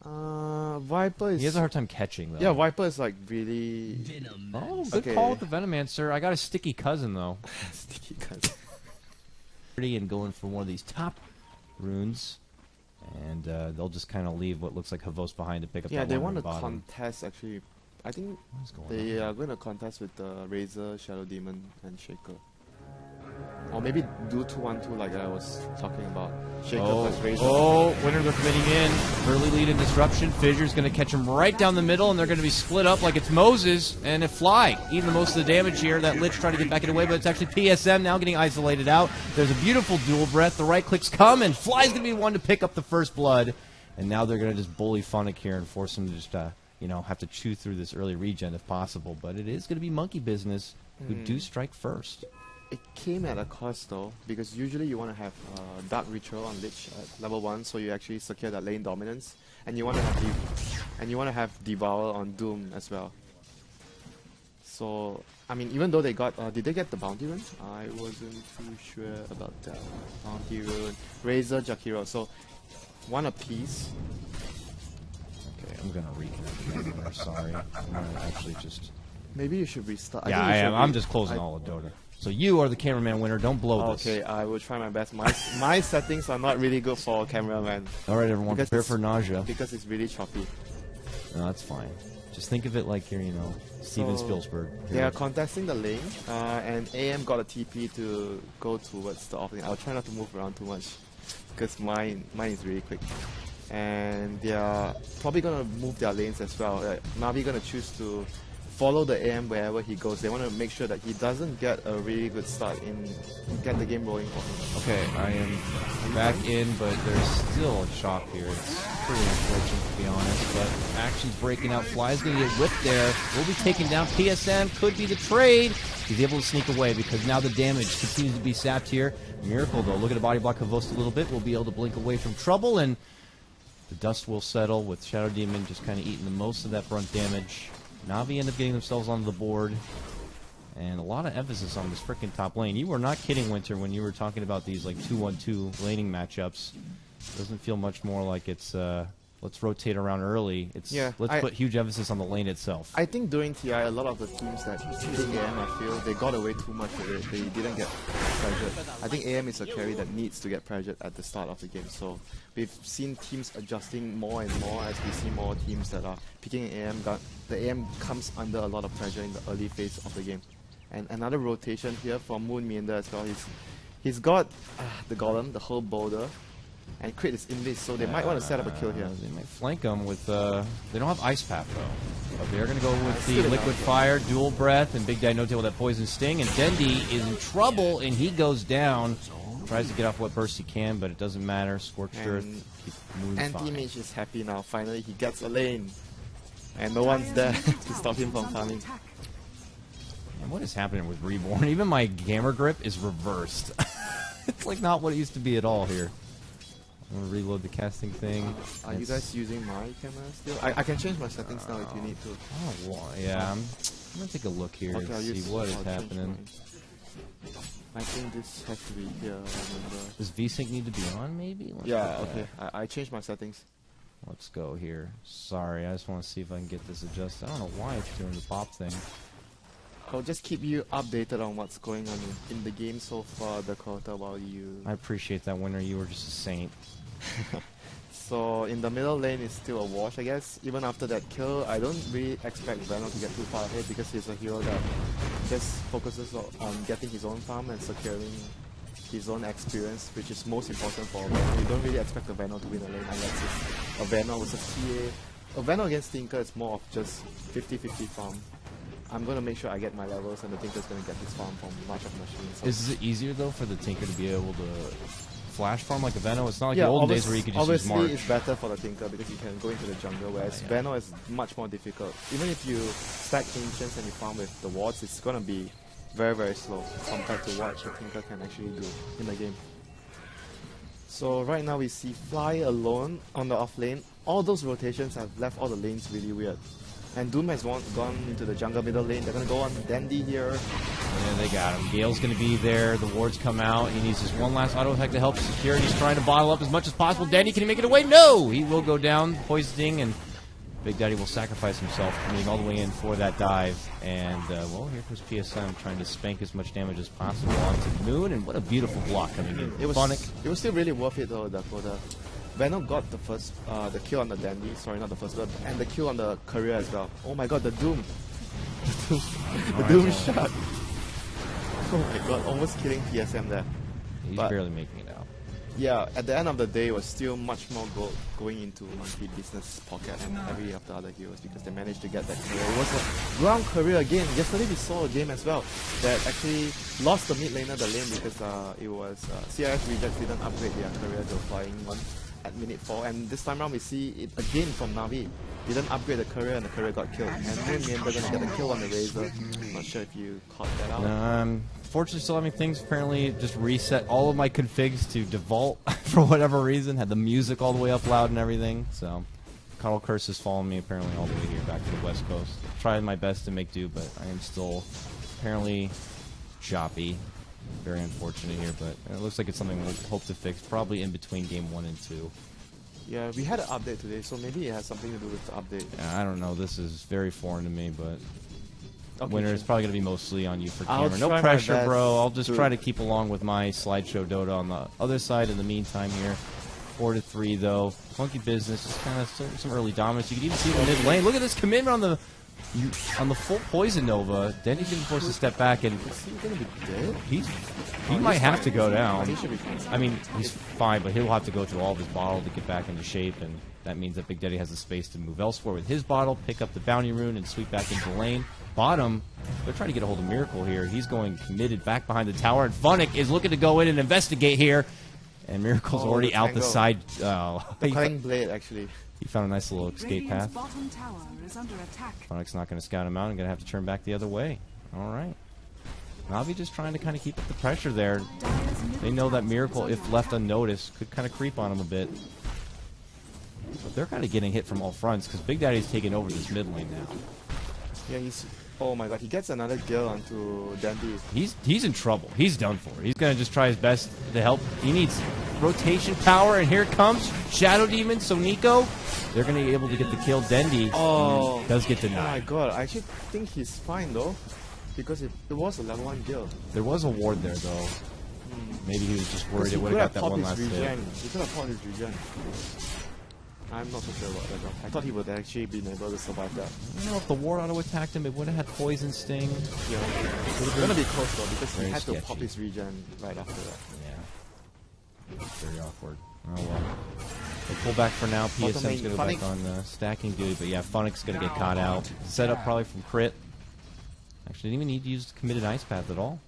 Viper is... He has a hard time catching, though. Yeah, Viper is like really... Oh, good call with the Venomancer. I got a sticky cousin, though. Sticky cousin. And going for one of these top runes. And they'll just kind of leave what looks like Havos behind to pick up that one. Yeah, they want to bottom. contest, actually. I think they are going to contest with the Razor, Shadow Demon, and Shaker. Or maybe do 2-1-2 like I was talking about. Shaker plus Razor. Oh, Winter they're committing in. Early lead and disruption. Fissure's going to catch him right down the middle, and they're going to be split up like it's Moses and a Fly. Even the most of the damage here. That Lich trying to get back in away, but it's actually PSM now getting isolated out. There's a beautiful dual breath. The right clicks come, and Fly's going to be one to pick up the first blood. And now they're going to just bully Funnick here and force him to just, you know, have to chew through this early regen if possible. But it is going to be Monkey Business who do strike first. It came at a cost though, because usually you want to have Dark Ritual on Lich at level 1, so you actually secure that lane dominance, and you want to have Devour on Doom as well. So I mean, even though they got, did they get the bounty rune? I wasn't too sure about that. Bounty rune, Razor, Jakiro. So one apiece. Okay, I'm gonna reconnect again. I'm sorry. I'm gonna actually just. Maybe you should restart. Yeah, I am. I'm just closing all of Dota. So you are the cameraman winner. Don't blow this. Okay, I will try my best. My settings are not really good for cameraman. All right, everyone, because prepare for nausea. Because it's really choppy. No, that's fine. Just think of it like you're, you know, Steven Spielberg. They are contesting the lane, and AM got a TP to go towards the off lane. I'll try not to move around too much, because mine is really quick. And they are probably gonna move their lanes as well. NaVi gonna choose to follow the AM wherever he goes. They want to make sure that he doesn't get a really good start in get the game rolling for him. Okay, I am back in, but there's still a chop here. It's pretty unfortunate, to be honest, but action's breaking out. Fly's going to get whipped there. Will be taken down. PSM could be the trade. He's able to sneak away because now the damage continues to be sapped here. Miracle, though. Look at the body block Havos a little bit. We'll be able to blink away from trouble, and the dust will settle with Shadow Demon just kind of eating the most of that brunt damage. NaVi end up getting themselves onto the board, and a lot of emphasis on this frickin' top lane. You were not kidding, Winter, when you were talking about these like 2-1-2 laning matchups. Doesn't feel much more like it's let's rotate around early. It's let's put huge emphasis on the lane itself. I think during TI, a lot of the teams that hitting AM, I feel they got away too much with it. They didn't get pressured. I think AM is a carry that needs to get pressured at the start of the game. So we've seen teams adjusting more and more as we see more teams that are picking AM. The AM comes under a lot of pressure in the early phase of the game. And another rotation here from Moon Meander as well. He's got the Golem, the whole boulder, and Crit is invis, so they might want to set up a kill here. They might flank them with, they don't have Ice Path though. But they're going to go with the Liquid Fire, Dual Breath, and Big Dad No Tail with that Poison Sting. And Dendi is in trouble, and he goes down. Tries to get off what burst he can, but it doesn't matter. Scorched Earth, Anti-Mage is happy now. Finally, he gets a lane. And no one's there to stop him from farming. And what is happening with Reborn? Even my gamer grip is reversed. It's like not what it used to be at all here. I'm going to reload the casting thing. Are you guys using my camera still? I can change my settings now if you need to. Oh, well, yeah. I'm going to take a look here and see what is happening. I think this has to be here, remember. Does VSync need to be on, maybe? Okay. I changed my settings. Let's go here. Sorry, I just want to see if I can get this adjusted. I don't know why it's doing the pop thing. I'll just keep you updated on what's going on in the game so far, Dakota, while you... I appreciate that, Winter. You were just a saint. So, in the middle lane is still a wash, I guess. Even after that kill, I don't really expect Venom to get too far ahead because he's a hero that just focuses on getting his own farm and securing his own experience, which is most important for a Venom. You don't really expect a Venom to win a lane unless it's a Venom with a TA. A Venom against Tinker is more of just 50-50 farm. I'm going to make sure I get my levels and the Tinker's going to get his farm from March of Machines. So is it easier though for the Tinker to be able to flash farm like a Venom? It's not like the old days where you could just use March. Obviously it's better for the Tinker because you can go into the jungle, whereas Venom is much more difficult. Even if you stack Ancients and you farm with the wards, it's going to be very, very slow compared to what the Tinker can actually do in the game. So right now we see Fly alone on the off lane. All those rotations have left all the lanes really weird. And Doom has gone into the jungle middle lane. They're going to go on Dendi here. Yeah, they got him. Gale's going to be there. The wards come out. He needs just one last auto attack to help secure. He's trying to bottle up as much as possible. Dendi, can he make it away? No! He will go down, poisoning, and Big Daddy will sacrifice himself, coming all the way in for that dive. And, well, here comes PSM trying to spank as much damage as possible onto Moon. And what a beautiful block coming in. It was still really worth it, though, Dakota. Venom got the first, the kill on the Dendi, sorry, not the first blood, and the kill on the Courier as well. Oh my god, the Doom. The Doom shot. Oh my god, almost killing PSM there. He's barely making it out. Yeah, at the end of the day, it was still much more gold going into Monkey Business pocket and every of the other heroes because they managed to get that career. It was a round career again. Yesterday we saw a game as well that actually lost the mid laner the lane because it was CRF Rejects didn't upgrade their career to a flying one at minute 4, and this time around we see it again from NaVi. Didn't upgrade the career and the career got killed. And Moon they're gonna get a kill on the Razor. Not sure if you caught that out. Fortunately, still having things apparently just reset all of my configs to default for whatever reason. Had the music all the way up loud and everything. So, Kotl Curse has followed me apparently all the way here back to the West Coast. Tried my best to make do, but I am still apparently choppy. Very unfortunate here, but it looks like it's something we'll hope to fix probably in between game 1 and 2. Yeah, we had an update today, so maybe it has something to do with the update. I don't know. This is very foreign to me, but okay, winner is probably going to be mostly on you for camera. No pressure, bro. I'll just try to keep along with my slideshow Dota on the other side in the meantime here. 4-3 though. Funky business, just kind of some early dominance. You can even see the mid lane. Look at this commitment on the full poison Nova. Dendi's getting forced to step back, and is he gonna be dead? He might have to go down. He should be fine. I mean, he's fine, but he'll have to go through all of his bottle to get back into shape, and that means that Big Daddy has the space to move elsewhere with his bottle, pick up the bounty rune, and sweep back into the lane. Bottom, they're trying to get a hold of Miracle here. He's going committed back behind the tower, and Funnick is looking to go in and investigate here. And Miracle's already out the side. The cutting blade, actually. He found a nice little escape path. Funnick's not going to scout him out and going to have to turn back the other way. All right. NaVi just trying to kind of keep up the pressure there. They know that Miracle, if left unnoticed, could kind of creep on him a bit. But they're kind of getting hit from all fronts because Big Daddy's taking over this mid lane now. Yeah, he's... Oh my god, he gets another kill onto Dendi. He's in trouble. He's done for. He's going to just try his best to help. He needs rotation power, and here it comes. Shadow Demon, so Nico, they're going to be able to get the kill. Dendi does get denied. Oh my god, I actually think he's fine though, because it was a level 1 kill. There was a ward there though. Maybe he was just worried it would have got that one last hit. He could have caught his regen. I'm not so sure about that though. I thought he would actually been able to survive that. I don't know if the ward auto attacked him, it would have had poison sting. Yeah, it was gonna be close though because he had to pop his regen right after that. Yeah. Very awkward. Oh well. They pull back for now. PSM's going to go back on stacking duty, but yeah, Funnick's going to get caught out. Set up probably from crit. Actually, didn't even need to use committed ice path at all.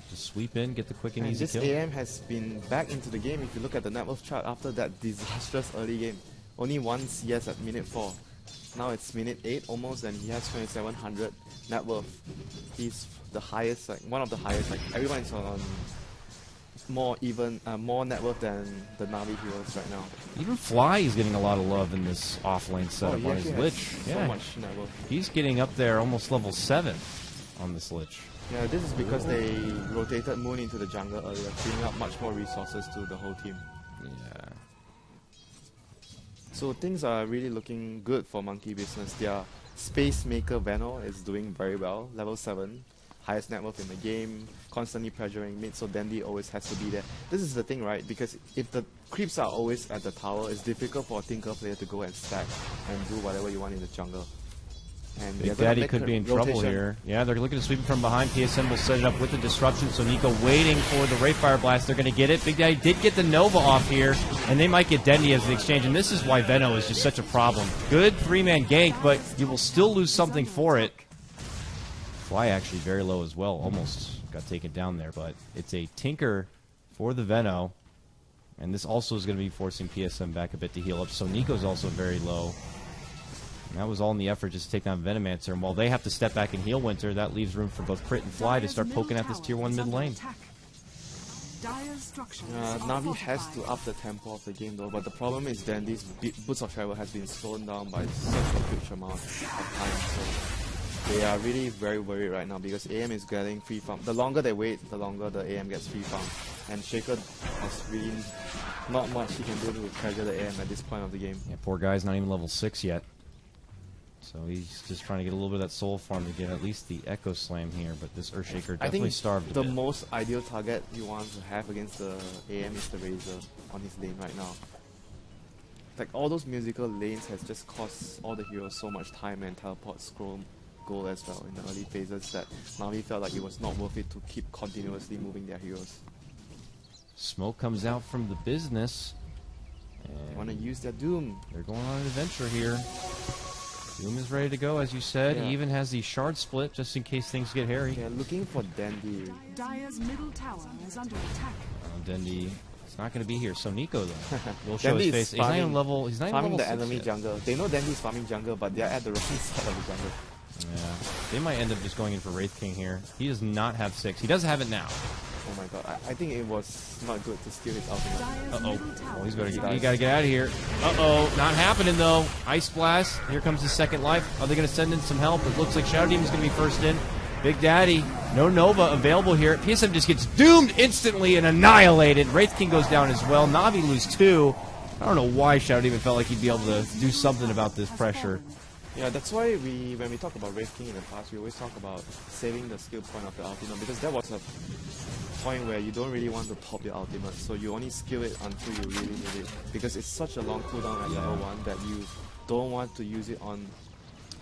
Just sweep in, get the quick and easy kill. This AM has been back into the game if you look at the net worth chart after that disastrous early game. Only one CS at minute 4. Now it's minute 8 almost, and he has 2700 net worth. He's the highest, like one of the highest. Like everyone's on more net worth than the NaVi heroes right now. Even Fly is getting a lot of love in this offlane setup on his Lich. So much net worth. He's getting up there almost level 7 on this Lich. Yeah, this is because they rotated Moon into the jungle earlier, freeing up much more resources to the whole team. Yeah. So things are really looking good for Monkey Business. Their Space Maker Veno is doing very well, level 7, highest net worth in the game, constantly pressuring mid, so Dendi always has to be there. This is the thing, right? Because if the creeps are always at the tower, it's difficult for a Tinker player to go and stack and do whatever you want in the jungle. And Big Daddy could be in trouble here. Yeah, they're looking to sweep him from behind. PSM will set it up with the disruption, so Nico waiting for the Wraithfire Blast. They're going to get it. Big Daddy did get the Nova off here, and they might get Dendi as the exchange, and this is why Veno is just such a problem. Good 3-man gank, but you will still lose something for it. Fly actually very low as well. Almost got taken down there, but it's a Tinker for the Veno, and this also is going to be forcing PSM back a bit to heal up, so Nico's also very low. And that was all in the effort just to take down Venomancer. And while they have to step back and heal Winter, that leaves room for both Crit and Fly to start poking at this tier 1 mid lane. Navi has to up the tempo of the game though, but the problem is Dendi's boots of travel has been slowed down by such a huge amount of time. So they are really very worried right now because AM is getting free farm. The longer they wait, the longer the AM gets free farm. And Shaker has really not much he can do to pressure the AM at this point of the game. Yeah, poor guy's not even level 6 yet. So he's just trying to get a little bit of that soul farm to get at least the Echo Slam here, but this Earthshaker definitely starved a bit. The most ideal target you want to have against the AM is the Razor on his lane right now. Like all those musical lanes has just cost all the heroes so much time and teleport scroll goal as well in the early phases that Navi felt like it was not worth it to keep continuously moving their heroes. Smoke comes out from the business. They want to use their Doom. They're going on an adventure here. Doom is ready to go, as you said. Yeah. He even has the shard split just in case things get hairy. They're looking for Dendi. Dire's middle tower is under attack. Dendi is not going to be here. So Nico though will show his face. He's not even level. He's not even farming level the 6 enemy yet. jungle. They know Dendi's farming jungle, but they're at the wrong side of the jungle. Yeah, they might end up just going in for Wraith King here. He does not have 6. He does have it now. Oh my god, I think it was not good to steal his ultimate. Oh, he's got to get out of here. Not happening though. Ice Blast. Here comes the second life. Are they going to send in some help? It looks like Shadow Demon's going to be first in. Big Daddy, no Nova available here. PSM just gets doomed instantly and annihilated. Wraith King goes down as well. Navi lose 2. I don't know why Shadow Demon felt like he'd be able to do something about this pressure. Yeah, that's why when we talk about Wraith King in the past, we always talk about saving the skill point of the ultimate, because that was a point where you don't really want to pop your ultimate, so you only skill it until you really need it, because it's such a long cooldown at level 1 that you don't want to use it on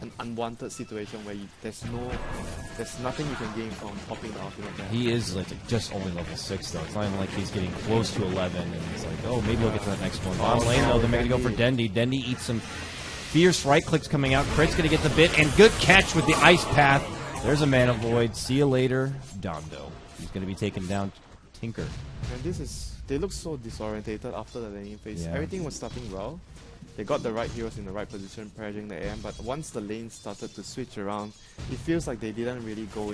an unwanted situation where there's nothing you can gain from popping the ultimate there. He is like just only level 6 though. It's not even like he's getting close to 11 and it's like, oh, maybe we'll get to that next one. Bottom lane though, they're making to go for Dendi. Dendi eats some fierce right clicks coming out. Crit's gonna get the bit, and good catch with the Ice Path. There's a Mana Void. See you later, Dondo. He's gonna be taking down Tinker. And they look so disorientated after the laning phase. Yeah. Everything was starting well. They got the right heroes in the right position, pressuring the AM, but once the lane started to switch around, it feels like they didn't really go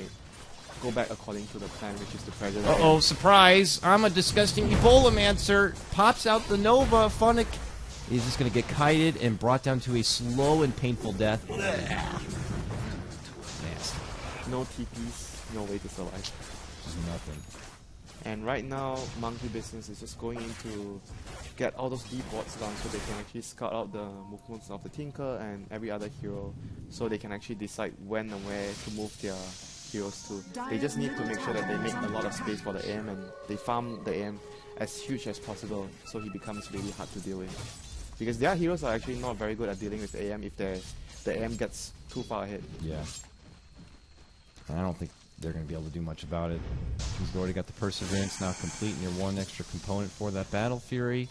back according to the plan, which is to pressure the AM. Surprise! I'm a disgusting Ebola-mancer. Pops out the Nova. Funnick is just going to get kited and brought down to a slow and painful death. Nasty. No TPs, no way to survive. Just nothing. And right now, Monkey Business is just going in to get all those deep wards down so they can actually scout out the movements of the Tinker and every other hero, so they can actually decide when and where to move their heroes to. They just need to make sure that they make a lot of space for the AM and they farm the AM as huge as possible so he becomes really hard to deal with. Because their heroes are actually not very good at dealing with AM if the AM gets too far ahead. Yeah. I don't think they're going to be able to do much about it. He's already got the Perseverance now complete near one extra component for that Battle Fury.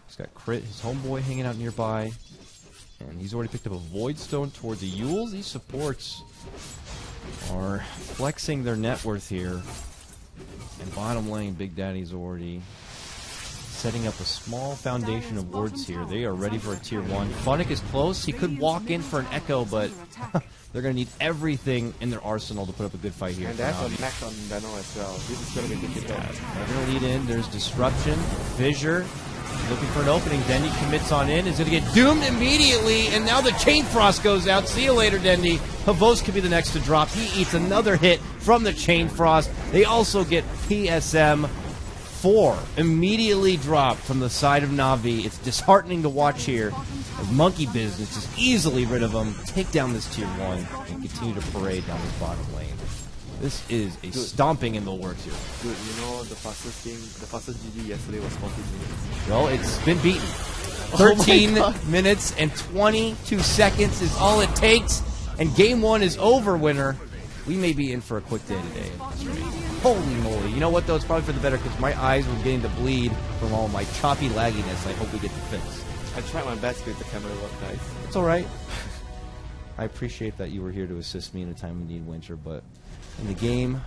He's got Crit, his homeboy, hanging out nearby. And he's already picked up a Void Stone towards the Yules. These supports are flexing their net worth here. And bottom lane, Big Daddy's already setting up a small foundation of wards here. They are ready for a tier 1. Funnick is close. He could walk in for an Echo, but they're going to need everything in their arsenal to put up a good fight here. And they have a mech on Venom as well. This is going to be difficult. They're going to lead in. There's Disruption. Fissure. Looking for an opening. Dendi commits on in. Is going to get doomed immediately. And now the Chain Frost goes out. See you later, Dendi. Havos could be the next to drop. He eats another hit from the Chain Frost. They also get PSM 4 immediately dropped from the side of Navi. It's disheartening to watch here as Monkey Business is easily rid of them, take down this tier 1, and continue to parade down this bottom lane. This is a stomping in the works here. Dude, you know the fastest GG yesterday was 14 minutes. Well, it's been beaten. 13 minutes and 22 seconds is all it takes, and game 1 is over, winner. We may be in for a quick day today. Holy moly. You know what, though? It's probably for the better because my eyes were getting to bleed from all my choppy lagginess. I hope we get the fix. I tried my best with the camera work, guys. It's all right. I appreciate that you were here to assist me in a time of need, Winter, but in the game,